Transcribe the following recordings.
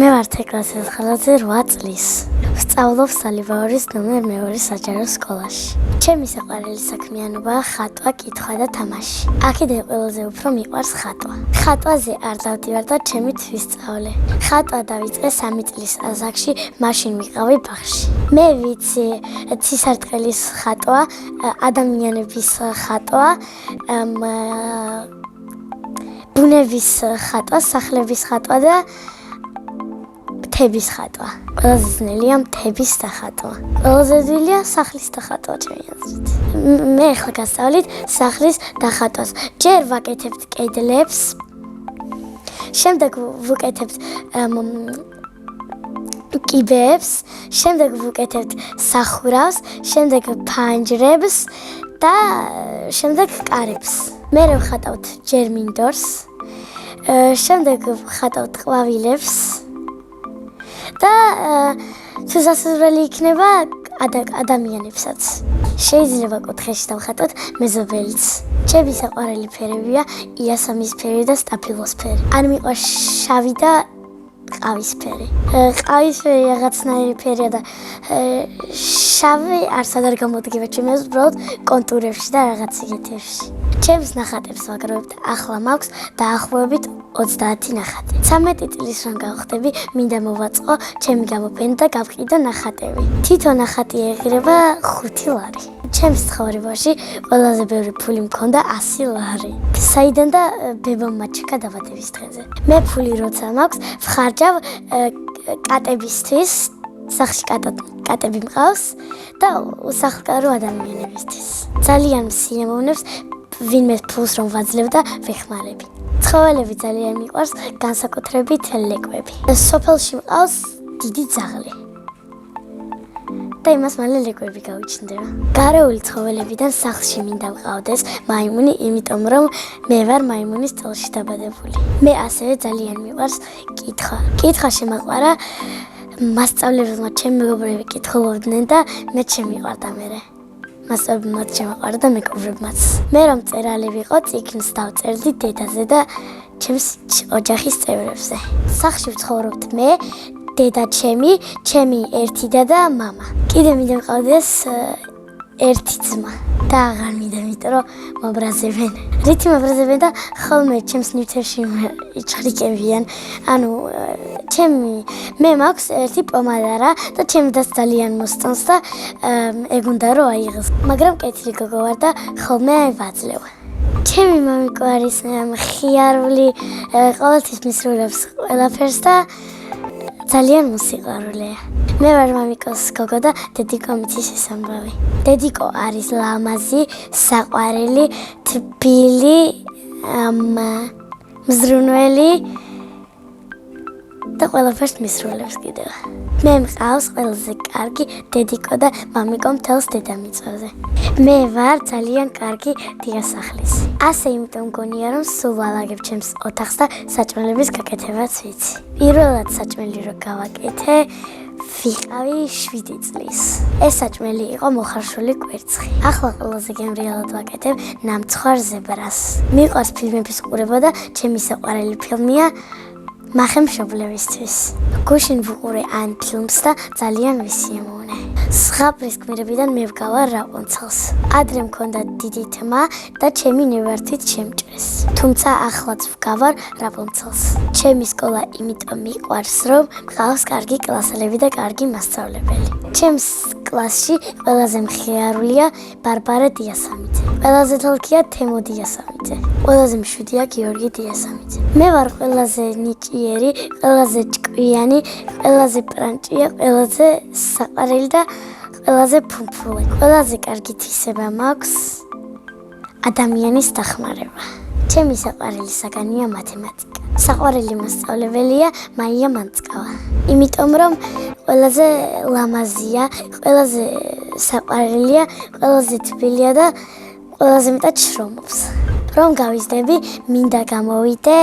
მე ვარ თეკლასის ხელაზე 8 წლის. ვსწავლობ სალიბაორის ნომერ 2 საჯარო სკოლაში. ჩემი საყვარელი საქმიანობაა ხატვა, კითხვა და თამაში. აქედან ყველაზე უფრო მიყვარს ხატვა. ხატვაზე არ დავდივარ და ჩემი თვისწავლე. ხატვა დავიწყე 3 წლის ასაკში, მაშინ ვიყავი ბაღში. მე ვიცი ცისარტყელის ხატვა, ადამიანების ხატვა, ბუნების ხატვა, სახლების ხატვა და მთების ხატვა. ყველაზე ძნელია მთების დახატვა. ყველაზე ძნელია სახლის დახატვა ჩემი აზრით. მე ახლა გასწავლით სახლის დახატვას. ჯერ ვაკეთებთ კედლებს, შემდეგ ვუკეთებთ კიბეებს, შემდეგ ვუკეთებთ სახურავს, შემდეგ ფანჯრებს და შემდეგ კარებს. მე ვხატავთ ჯერ მინდორს, შემდეგ ვხატავთ ყვავილებს და თუ სასურველი იქნება ადამიანებსაც. შეიძლება კუთხეში დავხატოთ მეზობელიც. ჩემი საყვარელი ფერებია იასამნისფერი და სტაფილოსფერი. არ მიყვარს შავი და ყავისფერი. ყავისფერი რაღაცნაირი ფერია და შავი არცად არ გამოდგება ჩემს უბრალოდ კონტურებში და რაღაც იგეთებში. ჩემს ნახატებს ვაგროვებთ, ახლა მაქვს დაახლოებით 30 ნახატი. 13 წლის რომ გავხდები, მინდა მოვაწყო ჩემი გამოფენა და გავყიდო ნახატები. თითო ნახატი ეღირება 5 ლარი. ჩემს ცხოვრებაში ყველაზე ბევრი ფული მქონდა 100 ლარი. საიდან და ბებამ მაჩქა დაბადების დღეზე. მე ფული როცა მაქვს, ვხარჯავ კატებისთვის, სახლში კატები მყავს და უსახლკარო ადამიანებისთვის. ძალიან მსიამოვნებს ვინმე ფულს რომ ვაძლევ და ვეხმარები. ცხოველები ძალიან მიყვარს, განსაკუთრებით ლეკვები. სოფელში მყავს დიდი ძაღლი. და იმას მალე ლეკვები გაუჩნდება. გარეული ცხოველებიდან სახლში მინდა ვყავდეს მაიმუნი, იმიტომ რომ მე ვარ მაიმუნის წელში დაბადებული. მე ასევე ძალიან მიყვარს კითხვა. კითხვა შემაყვარა, მასწავლებელმა ჩემი მეგობრები კითხულობდნენ და მე შემიყვარდა მერე. მასწავლებელმა მათ შემაყვარა და მეგობრებმაც. მე რომ მწერალი ვიყო, წიგნს დავწერდი დედაზე და ჩემს ოჯახის წევრებზე. სახლში ვცხოვრობთ მე, დედა ჩემი ერთი და და მამა. კიდე მინდა მყავდეს ერთი ძმა და აღარ მინდა, იმიტომ რომ მობრაზებენ. რითი მობრაზებენ და ხოლმე ჩემს ნივთებში იჩხრიკებიან. ანუ მე მაქვს ერთი პომადარა და ჩემს ძალიან მოსწონს და ეგ უნდა რომ აიღოს. მაგრამ კეთილი გოგო ვარ და ხოლმე ვაძლევ. ჩემი მომიყვარის მხიარული, ყოველთვის მისრულებს ყველაფერს და ძალიან მოსიყვარულეა. მე ვარ მამიკოს გოგო და დედიკო მიწის ამბავი. დედიკო არის ლამაზი, საყვარელი, თბილი, მზრუნველი და ყველაფერს მისრულებს კიდევ. მე მყავს ყველაზე კარგი დედიკო და მამიკო მთელს დედამიწაზე. მე ვარ ძალიან კარგი დიასახლისი. ასე იმიტომ მგონია რომ სულ ვალაგებ ჩემს ოთახს და საჭმელების გაკეთებაც ვიცი. პირველად საჭმელი რო გავაკეთე, ვიყავი 7 წლის. ეს საჭმელი იყო მოხარშული კვერცხი. ახლა ყველაზე გემრიელად ვაკეთებ ნამცხვარ ზებრას. მიყვარს ფილმების ყურება და ჩემი საყვარელი ფილმია მახემშობლებისთვის. გუშინ ვუყურე ან ფილმს და ძალიან ვისიამოვნე. ზღაპრის გმირებიდან მე ვგავარ რაპუნცელს. ადრე მქონდა დიდი თმა და ჩემი ნებართვით შემჭრეს. თუმცა ახლაც ვგავარ რაპუნცელს. ჩემი სკოლა იმიტომ მიყვარს, რომ მყავს კარგი კლასელები და კარგი მასწავლებელი. ჩემს კლასში ყველაზე მხიარულია ბარბარე დიასამიძე. ყველაზე თოლქია თემო დიასამიძე. ყველაზე მშვიდია გიორგი დიასამიძე. მე ვარ ყველაზე ნიჭიერი, ყველაზე ჭკვიანი, ყველაზე პრანჭია, ყველაზე საყვარელი და ყველაზე ფუფულე. ყველაზე კარგი თვისება მაქვს ადამიანის დახმარება. ჩემი საყვარელი საგანია მათემატიკა. საყვარელი მასწავლებელია მაია მანწკავა. იმიტომ რომ ყველაზე ლამაზია, ყველაზე საყვარელია, ყველაზე თბილია და ყველაზე მეტად შრომობს. რომ გავიზრდები, მინდა გამოვიდე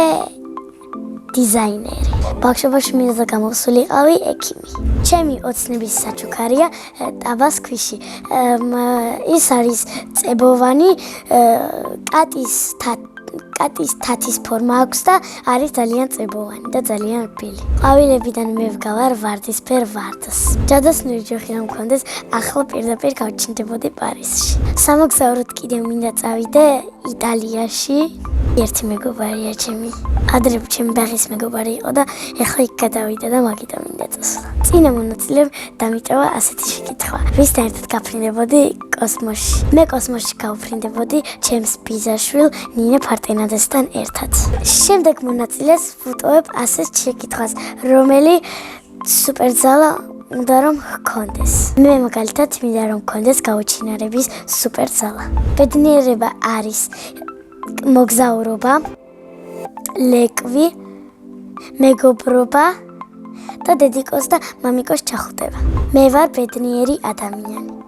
დიზაინერი. ბავშვობაში მინდა გამოვსულიყავი ექიმი. ჩემი ოცნების საჩუქარია ტაბას ქვიში. ის არის წებოვანი კატის კატის თათის ფორმა აქვს და არის ძალიან წებოვანი და ძალიან რბილი. ყვავილებიდან მე ვგავარ ვარდისფერ ვარდს. ჯადოსნური ჯოხი რომ მქონდეს, ახლა პირდაპირ გავჩნდებოდი პარიზში. სამოგზაუროდ კიდევ მინდა წავიდე იტალიაში. ერთი მეგობარია ჩემი. ადრე ჩემი ბაღის მეგობარი იყო და ეხლა იქ გადავიდა და მაგით მინდა წასვლა. წინა მონაწილემ დამიჭავა ასეთი შეკითხვა. ვისთან ერთად გაფრინდებოდი კოსმოსში? მე კოსმოსში გავფრინდებოდი ჩემს ბიძაშვილ ნინო ფარტენაძესთან ერთად. შემდეგ მონაწილეს ვუტოვებ ასეთ შეკითხვას, რომელი სუპერძალა უნდა რომ ჰქონდეს. მე მაგალითად მინდა რომ ჰქონდეს გაუჩინარების სუპერძალა. ბედნიერება არის მოგზაურობა, ლეკვი, მეგობრობა და დედიკოს და მამიკოს ჩახუტება. მე ვარ ბედნიერი ადამიანი.